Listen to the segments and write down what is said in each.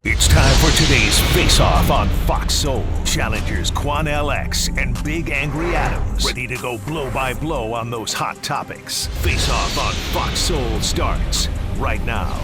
It's time for today's face-off on Fox Soul. Challengers Quan LX and Big Angry Adams ready to go blow by blow on those hot topics. Face-off on Fox Soul starts right now.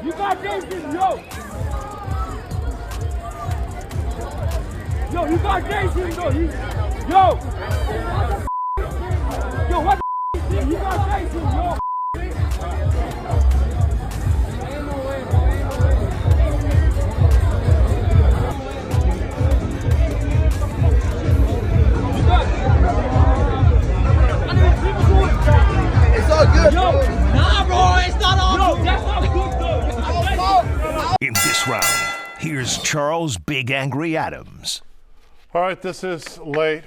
You got Jason, yo! Yo, you got Jason, yo! Yo, what the you got Jason, yo! It's all good, Yo! Nah, bro, it's not all Yo, that's not good, though! In this round, here's Charles Big Angry Adams. All right, this is late,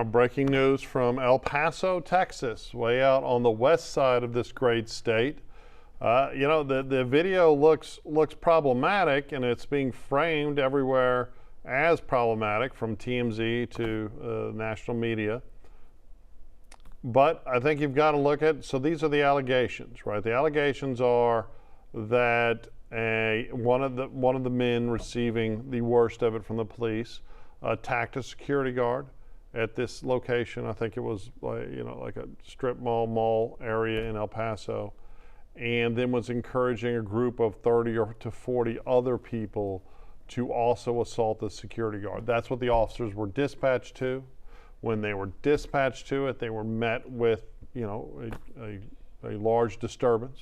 breaking news from El Paso, Texas, way out on the west side of this great state. The video looks problematic, and it's being framed everywhere as problematic, from TMZ to national media. But I think you've got to look at, so these are the allegations, right? The allegations are that one of the men receiving the worst of it from the police attacked a security guard at this location. I think it was like a strip mall area in El Paso, and then was encouraging a group of 30 to 40 other people to also assault the security guard. That's what the officers were dispatched to. When they were dispatched to it, they were met with a large disturbance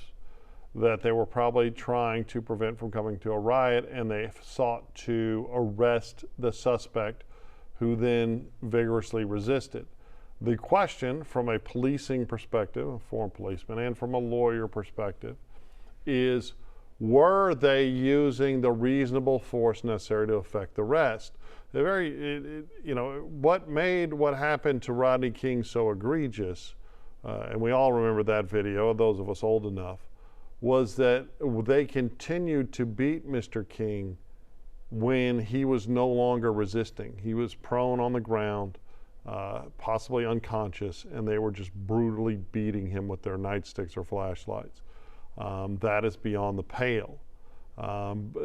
that they were probably trying to prevent from coming to a riot, and they sought to arrest the suspect, who then vigorously resisted. The question from a policing perspective, a former policeman, and from a lawyer perspective is, were they using the reasonable force necessary to effect the arrest? What made what happened to Rodney King so egregious, and we all remember that video, those of us old enough, was that they continued to beat Mr. King when he was no longer resisting. He was prone on the ground, possibly unconscious, and they were just brutally beating him with their nightsticks or flashlights. That is beyond the pale.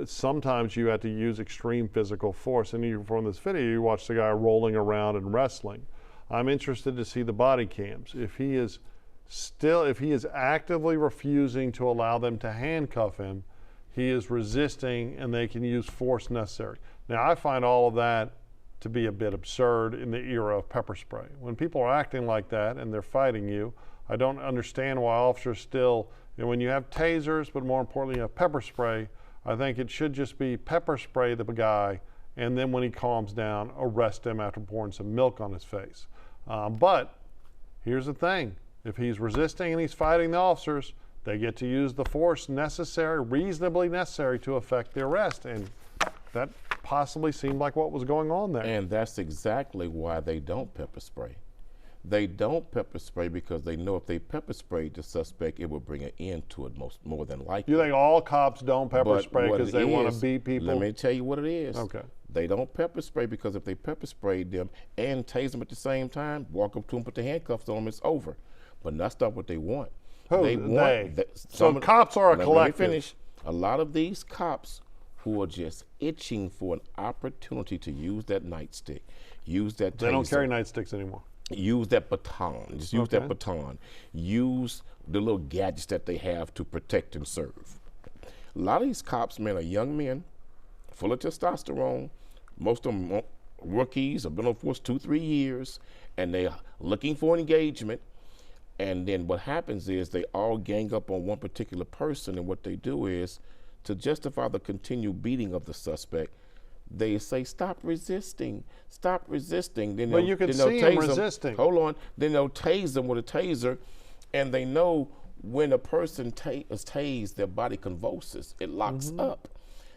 Sometimes you have to use extreme physical force, and from this video you watch the guy rolling around and wrestling. I'm interested to see the body cams. If he is actively refusing to allow them to handcuff him, he is resisting, and they can use force necessary. Now, I find all of that to be a bit absurd in the era of pepper spray. When people are acting like that and they're fighting you, I don't understand why officers still, when you have tasers, but more importantly you have pepper spray, I think it should just be pepper spray the guy, and then when he calms down, arrest him after pouring some milk on his face. But here's the thing. If he's resisting and he's fighting the officers, they get to use the force necessary, reasonably necessary, to effect the arrest. And that possibly seemed like what was going on there. And that's exactly why they don't pepper spray. They don't pepper spray because they know if they pepper sprayed the suspect, it will bring an end to it more than likely. You think all cops don't pepper spray because they want to beat people? Let me tell you what it is. Okay. They don't pepper spray because if they pepper sprayed them and tase them at the same time, walk up to them, put the handcuffs on them, it's over. But that's not what they want. Who? So cops are a collective. Let me finish. A lot of these cops who are just itching for an opportunity to use that nightstick, use that taser. They don't carry nightsticks anymore. Use that baton. Just use that baton. Use the little gadgets that they have to protect and serve. A lot of these cops, man, are young men, full of testosterone. Most of them rookies, have been on force 2-3 years, and they're looking for engagement. And then what happens is they all gang up on one particular person, and what they do is, to justify the continued beating of the suspect, they say, stop resisting. Then but you can see him resisting. Hold on. Then they'll tase them with a taser, and they know when a person is tased, their body convulses, it locks up.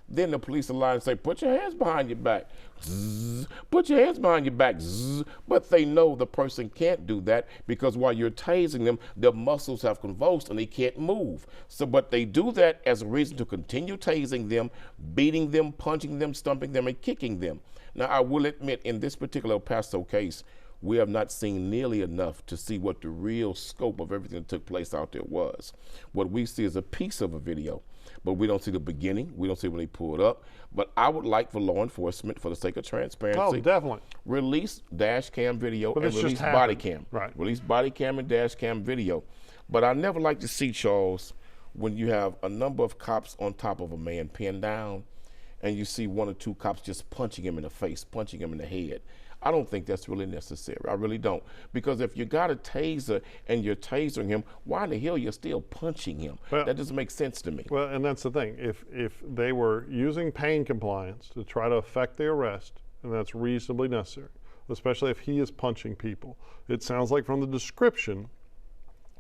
Then the police line and say, put your hands behind your back. Zzz, put your hands behind your back. Zzz. But they know the person can't do that because while you're tasing them, their muscles have convulsed and they can't move. So, but they do that as a reason to continue tasing them, beating them, punching them, stumping them, and kicking them. Now, I will admit, in this particular El Paso case, we have not seen nearly enough to see what the real scope of everything that took place out there was. What we see is a piece of a video, but we don't see the beginning. We don't see when they pulled up. But I would like for law enforcement, for the sake of transparency, definitely release dash cam video but and release body cam. Right. Release body cam and dash cam video. But I never like to see, Charles, when you have a number of cops on top of a man pinned down and you see one or two cops just punching him in the face, punching him in the head. I don't think that's really necessary. I really don't. Because if you got a taser and you're tasering him, why in the hell you're still punching him? Well, that doesn't make sense to me. Well, and that's the thing. If they were using pain compliance to try to effect the arrest, and that's reasonably necessary, especially if he is punching people, it sounds like from the description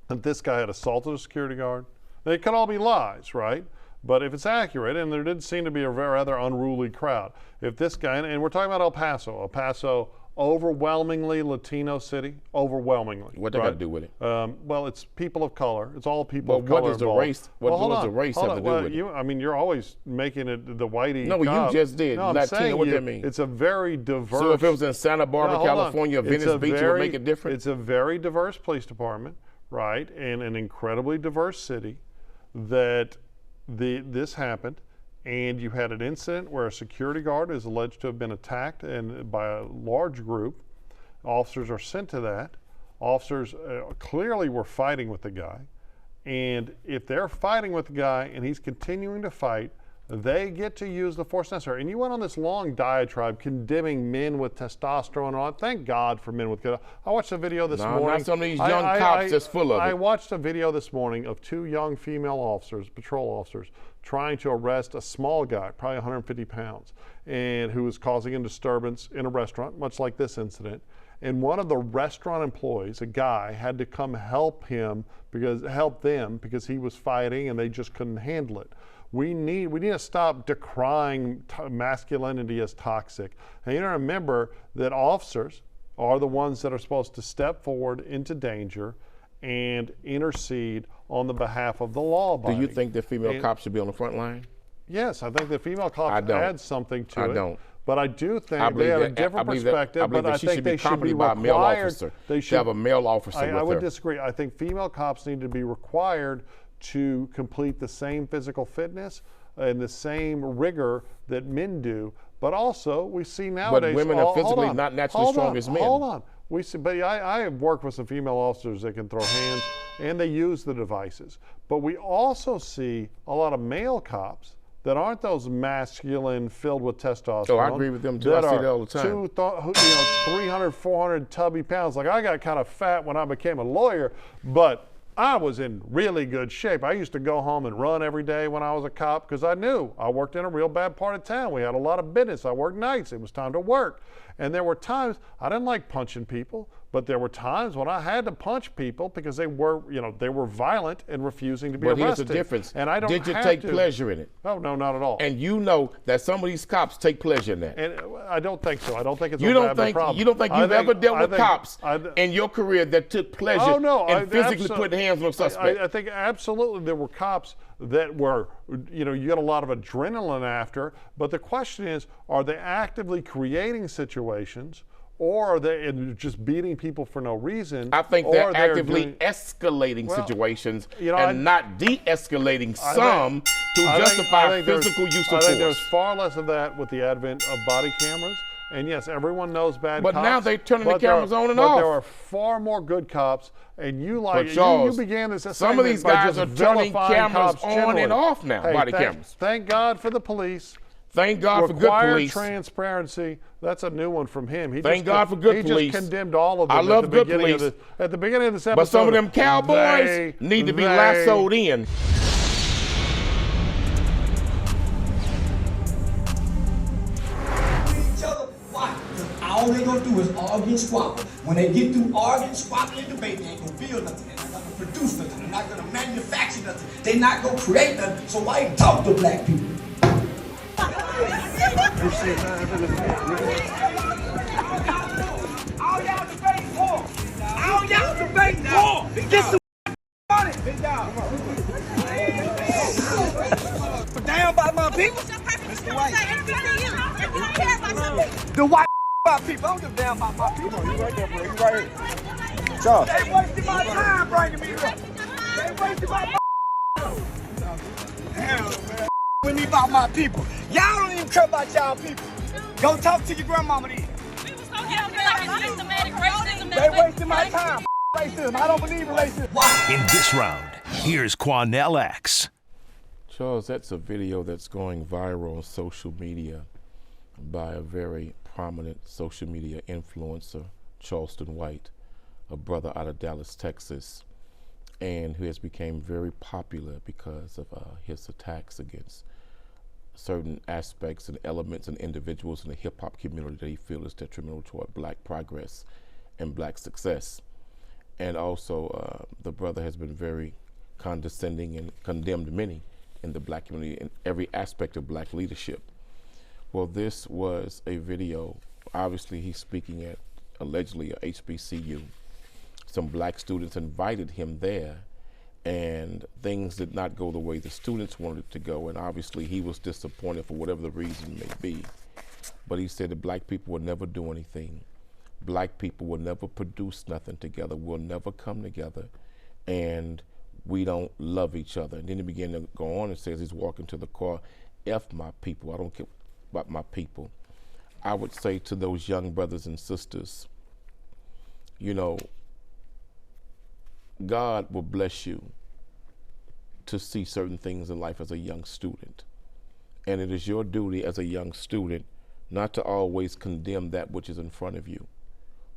that this guy had assaulted a security guard. They could all be lies, right? But if it's accurate, and there did seem to be a rather unruly crowd, if this guy, and we're talking about El Paso, overwhelmingly Latino city, overwhelmingly. What they got to do with it? Well, it's people of color. It's all people of But what color does the involved. race? What does the race have to do with it? I mean, you're always making it the whitey. No, cop. you just did. No, I'm Latino, saying what that mean? It's a very diverse. So if it was in Santa Barbara, California, Venice Beach, it would make it different? It's a very diverse police department, right, and an incredibly diverse city that this happened. And you had an incident where a security guard is alleged to have been attacked and by a large group. Officers are sent to that. Officers clearly were fighting with the guy. And if they're fighting with the guy and he's continuing to fight, they get to use the force necessary. And you went on this long diatribe condemning men with testosterone and all that. Thank God for men with testosterone. I watched a video this morning. Not some of these young cops that's full of it. I watched a video this morning of two young female officers, patrol officers, trying to arrest a small guy, probably 150 pounds, and who was causing a disturbance in a restaurant, much like this incident. And one of the restaurant employees, a guy, had to come help them because he was fighting and they just couldn't handle it. We need to stop decrying masculinity as toxic. And you know, remember that officers are the ones that are supposed to step forward into danger and intercede on the behalf of the law-abiding. Do you think that female cops should be on the front line? Yes, I think the female cops add something to it. I don't. But I do think they have a different perspective. I believe that she should be accompanied by a male officer. They should have a male officer with her. I would disagree. I think female cops need to be required to complete the same physical fitness and the same rigor that men do. But also, we see nowadays. But women are physically not naturally strong as men. Hold on. We see, but I have worked with some female officers that can throw hands and they use the devices. But we also see a lot of male cops that aren't those masculine, filled with testosterone. Oh, I agree with them too. I see that all the time. 300, 400 tubby pounds. Like, I got kind of fat when I became a lawyer, but I was in really good shape. I used to go home and run every day when I was a cop because I knew I worked in a real bad part of town. We had a lot of business. I worked nights. It was time to work. And there were times I didn't like punching people, but there were times when I had to punch people because they were violent and refusing to be arrested. But here's the difference. And I don't Did you take pleasure in it? Oh, no, not at all. And you know that some of these cops take pleasure in that. And I don't think so. I don't think it's a bad problem. You don't think you've ever dealt with cops in your career that took pleasure in physically putting hands on a suspect? I think absolutely there were cops that were, you get a lot of adrenaline after, but the question is, are they actively creating situations or are they just beating people for no reason? I think they're actively escalating situations and not de-escalating some to justify physical use of force. I think there's far less of that with the advent of body cameras. And yes, everyone knows bad cops. But now they're turning the cameras on and off. But there are far more good cops. And you began this. Some of these guys are turning cameras on and off now, body cameras. Thank God for the police. Thank God for good police. Transparency. That's a new one from him. Thank God for good police. He just condemned all of them. I love good police. At the beginning of this episode. But some of them cowboys need to be lassoed in. All they gonna do is argue and squabble. When they get through arguing, squabbling, and debating, they ain't gonna feel nothing. produce nothing. They're not gonna manufacture nothing. They're not gonna create nothing. So why talk to black people? All y'all debating for. All y'all debating for. Get some money. Big dog. But damn about my people. Mr. White. The white about people. I don't give a damn about my people. You right there, bro. You right here. Charles. They wasted my time bringing me up. They wasted my damn, man. With me about my people. Y'all don't even care about y'all people. Go talk to your grandmama then. They wasted my time. Racism. I don't believe in racism. In this round, here's Quanell X. Charles, that's a video that's going viral on social media by a very prominent social media influencer, Charleston White, a brother out of Dallas, Texas, and who has become very popular because of his attacks against certain aspects and elements and individuals in the hip-hop community that he feels is detrimental toward black progress and black success. And also, the brother has been very condescending and condemned many in the black community in every aspect of black leadership. Well, this was a video. Obviously, he's speaking at allegedly a HBCU. Some black students invited him there, and things did not go the way the students wanted it to go, and obviously he was disappointed for whatever the reason may be. But he said that black people will never do anything. Black people will never produce nothing together. We'll never come together, and we don't love each other. And then he began to go on and says he's walking to the car, F my people, I don't care about my people. I would say to those young brothers and sisters, you know, God will bless you to see certain things in life as a young student. And it is your duty as a young student not to always condemn that which is in front of you,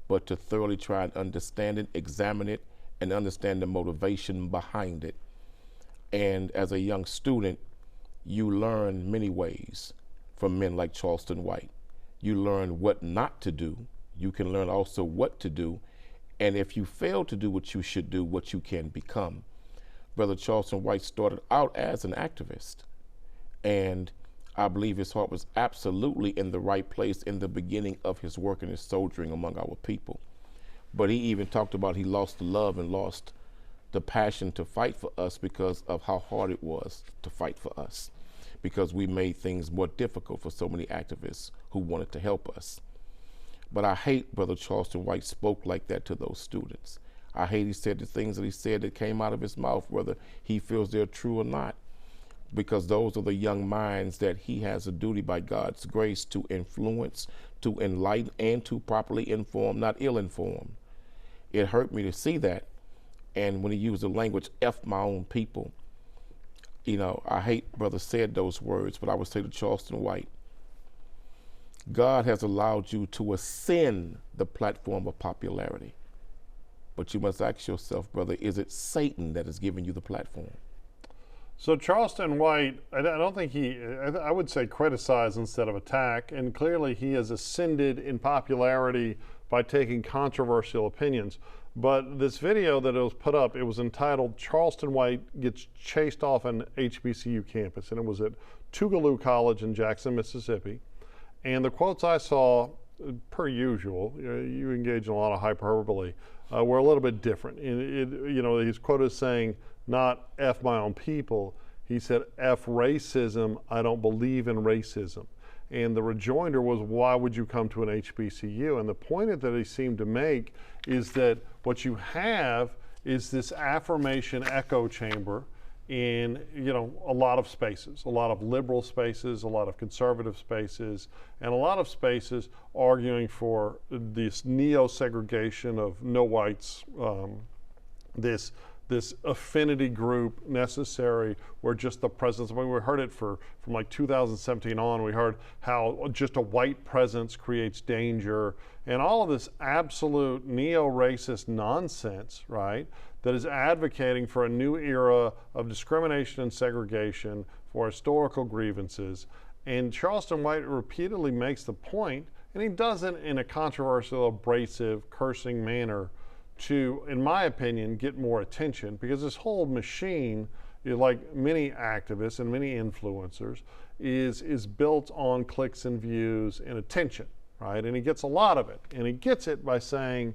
but to thoroughly try and understand it, examine it, and understand the motivation behind it. And as a young student, you learn many ways from men like Charleston White. You learn what not to do. You can learn also what to do. And if you fail to do what you should do, what you can become. Brother Charleston White started out as an activist, and I believe his heart was absolutely in the right place in the beginning of his work and his soldiering among our people. But he even talked about he lost the love and lost the passion to fight for us because of how hard it was to fight for us, because we made things more difficult for so many activists who wanted to help us. But I hate Brother Charleston White spoke like that to those students. I hate he said the things that he said that came out of his mouth, whether he feels they're true or not, because those are the young minds that he has a duty by God's grace to influence, to enlighten, and to properly inform, not ill-inform. It hurt me to see that. And when he used the language, F my own people, you know, I hate Brother said those words, but I would say to Charleston White, God has allowed you to ascend the platform of popularity. But you must ask yourself, brother, is it Satan that has given you the platform? So Charleston White, I don't think I would say criticize instead of attack, and clearly he has ascended in popularity by taking controversial opinions. But this video that it was put up, it was entitled Charleston White Gets Chased Off an HBCU Campus, and it was at Tougaloo College in Jackson, Mississippi. And the quotes I saw, per usual, you engage in a lot of hyperbole, were a little bit different. You know, he's quoted saying, not F my own people. He said, F racism, I don't believe in racism. And the rejoinder was, why would you come to an HBCU? And the point that he seemed to make is that what you have is this affirmation echo chamber in, you know, a lot of spaces, a lot of liberal spaces, a lot of conservative spaces, and a lot of spaces arguing for this neo-segregation of no whites, this affinity group necessary where just the presence, I mean, we heard it from like 2017 on, we heard how just a white presence creates danger, and all of this absolute neo-racist nonsense, right, that is advocating for a new era of discrimination and segregation for historical grievances. And Charleston White repeatedly makes the point, and he does it in a controversial, abrasive, cursing manner, to, in my opinion, get more attention, because this whole machine, like many activists and many influencers, is built on clicks and views and attention, right? And he gets a lot of it, and he gets it by saying,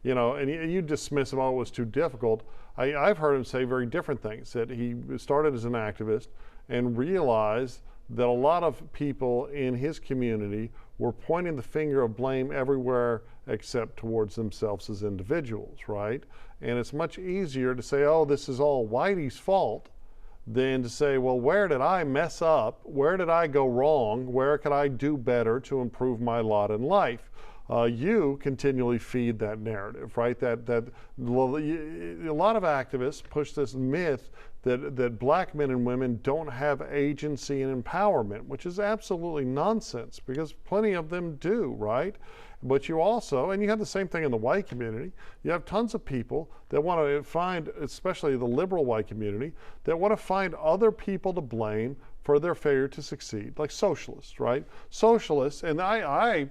you know, and you dismiss him, oh, it was too difficult. I've heard him say very different things, that he started as an activist and realized that a lot of people in his community were pointing the finger of blame everywhere except towards themselves as individuals, right? And it's much easier to say, oh, this is all Whitey's fault, than to say, well, where did I mess up? Where did I go wrong? Where could I do better to improve my lot in life? You continually feed that narrative, right? That a lot of activists push this myth that black men and women don't have agency and empowerment, which is absolutely nonsense, because plenty of them do, right? But you also, and you have the same thing in the white community, you have tons of people that want to find, especially the liberal white community, that want to find other people to blame for their failure to succeed, like socialists, right? Socialists, and I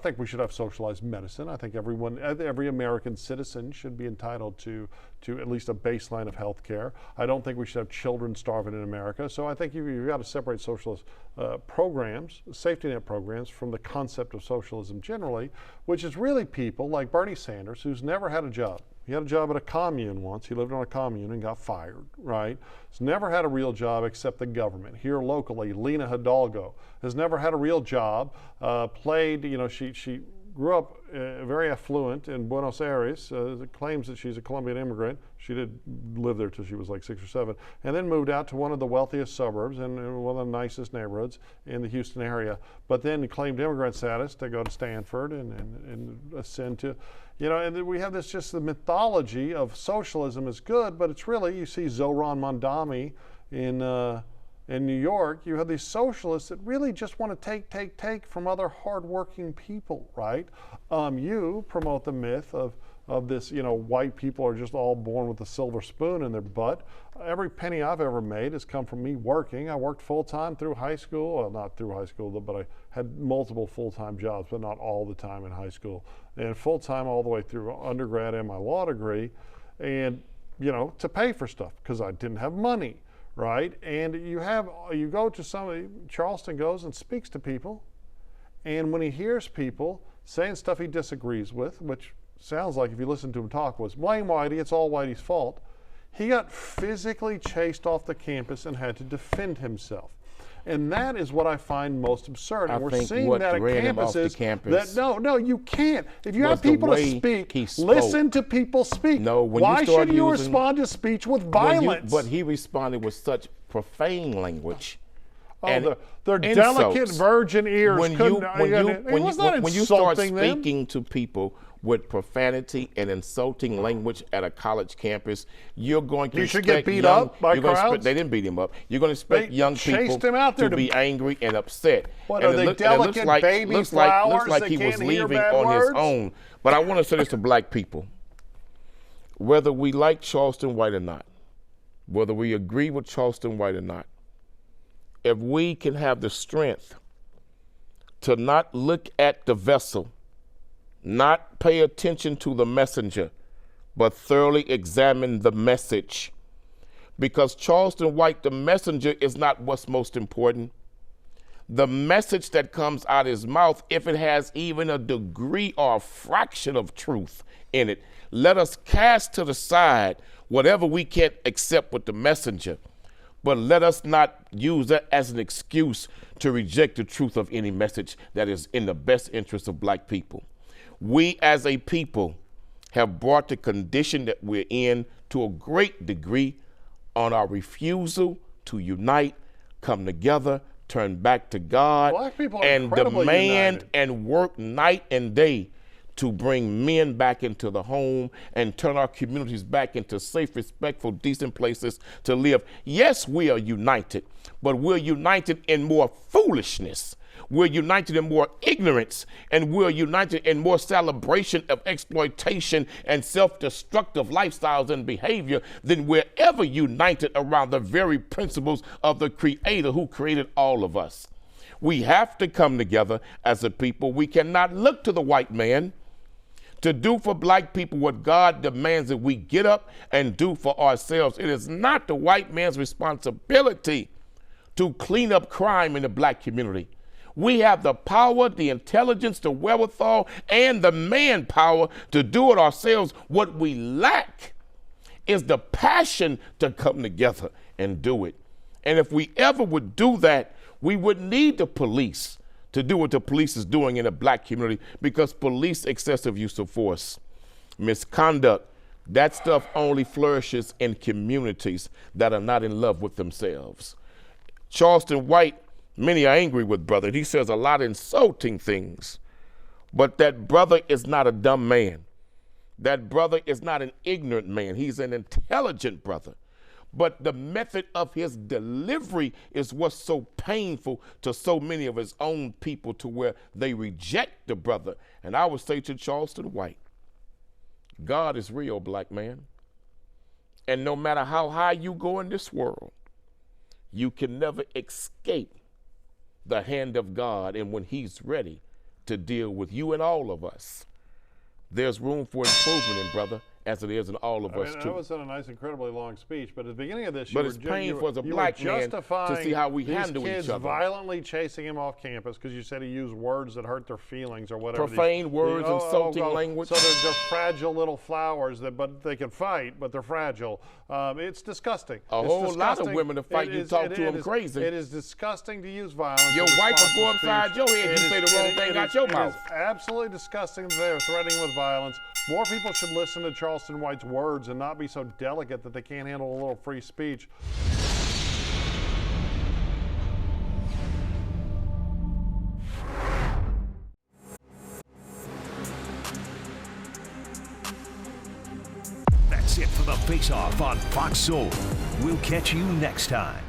think we should have socialized medicine. I think every American citizen should be entitled to at least a baseline of health care. I don't think we should have children starving in America. So I think you've got to separate socialist programs, safety net programs, from the concept of socialism generally, which is really people like Bernie Sanders, who's never had a job. He had a job at a commune once. He lived on a commune and got fired, right? He's never had a real job except the government. Here locally, Lena Hidalgo has never had a real job. She grew up very affluent in Buenos Aires, claims that she's a Colombian immigrant. She did live there till she was like 6 or 7, and then moved out to one of the wealthiest suburbs and one of the nicest neighborhoods in the Houston area, but then claimed immigrant status to go to Stanford and ascend to, and we have this, just the mythology of socialism is good, but it's really, you see Zoran Mondani in New York, you have these socialists that really just want to take from other hardworking people, right? You promote the myth of this, white people are just all born with a silver spoon in their butt. Every penny I've ever made has come from me working. I worked full-time through high school. Well, not through high school, but I had multiple full-time jobs, but not all the time in high school. And full-time all the way through undergrad and my law degree, and, to pay for stuff, because I didn't have money. Right, and you go to somebody, Charleston goes and speaks to people, and when he hears people saying stuff he disagrees with, which sounds like, if you listen to him talk, was blame Whitey, it's all Whitey's fault, he got physically chased off the campus and had to defend himself. And that is what I find most absurd. And we're seeing that at campuses. No, you can't. If you have people to speak, listen to people speak. No, why should you respond to speech with violence? But he responded with such profane language. Oh, their delicate virgin ears when you start speaking to people with profanity and insulting language at a college campus, you're going to get beat up by crowds? They didn't beat him up. You're going to expect young people to be angry and upset. What, are they delicate baby flowers? Looks like he was leaving on his own. But I want to say this to black people. Whether we like Charleston White or not, whether we agree with Charleston White or not, if we can have the strength to not look at the vessel, not pay attention to the messenger, but thoroughly examine the message. Because Charleston White, the messenger, is not what's most important. The message that comes out of his mouth, if it has even a degree or a fraction of truth in it, let us cast to the side whatever we can't accept with the messenger. But let us not use that as an excuse to reject the truth of any message that is in the best interest of black people. We as a people have brought the condition that we're in to a great degree on our refusal to unite, come together, turn back to God, and demand and work night and day to bring men back into the home and turn our communities back into safe, respectful, decent places to live. Yes, we are united, but we're united in more foolishness. We're united in more ignorance, and we're united in more celebration of exploitation and self-destructive lifestyles and behavior than we're ever united around the very principles of the Creator who created all of us. We have to come together as a people. We cannot look to the white man to do for black people what God demands that we get up and do for ourselves. It is not the white man's responsibility to clean up crime in the black community. We have the power, the intelligence, the wherewithal, and the manpower to do it ourselves. What we lack is the passion to come together and do it. And if we ever would do that, we would need the police to do what the police is doing in the black community, because police excessive use of force, misconduct, that stuff only flourishes in communities that are not in love with themselves. Charleston White, many are angry with brother. He says a lot of insulting things, but that brother is not a dumb man. That brother is not an ignorant man. He's an intelligent brother. But the method of his delivery is what's so painful to so many of his own people, to where they reject the brother. And I would say to Charleston White, God is real, black man. And no matter how high you go in this world, you can never escape the hand of God. And when he's ready to deal with you and all of us, there's room for improvement in brother, as it is in all of us too. That was a nice, incredibly long speech, but at the beginning of this, but it's painful as a black man to see how we handle each other. These kids violently chasing him off campus because you said he used words that hurt their feelings or whatever. Profane words, insulting language. So they're fragile little flowers but they can fight, but they're fragile. It's disgusting. A whole lot of women to fight you, talk to them crazy. It is disgusting to use violence. Your wife will go upside your head. You say the wrong thing out your mouth. It is absolutely disgusting that they are threatening with violence. More people should listen to Charleston White's words and not be so delicate that they can't handle a little free speech. That's it for the Face Off on Fox Soul. We'll catch you next time.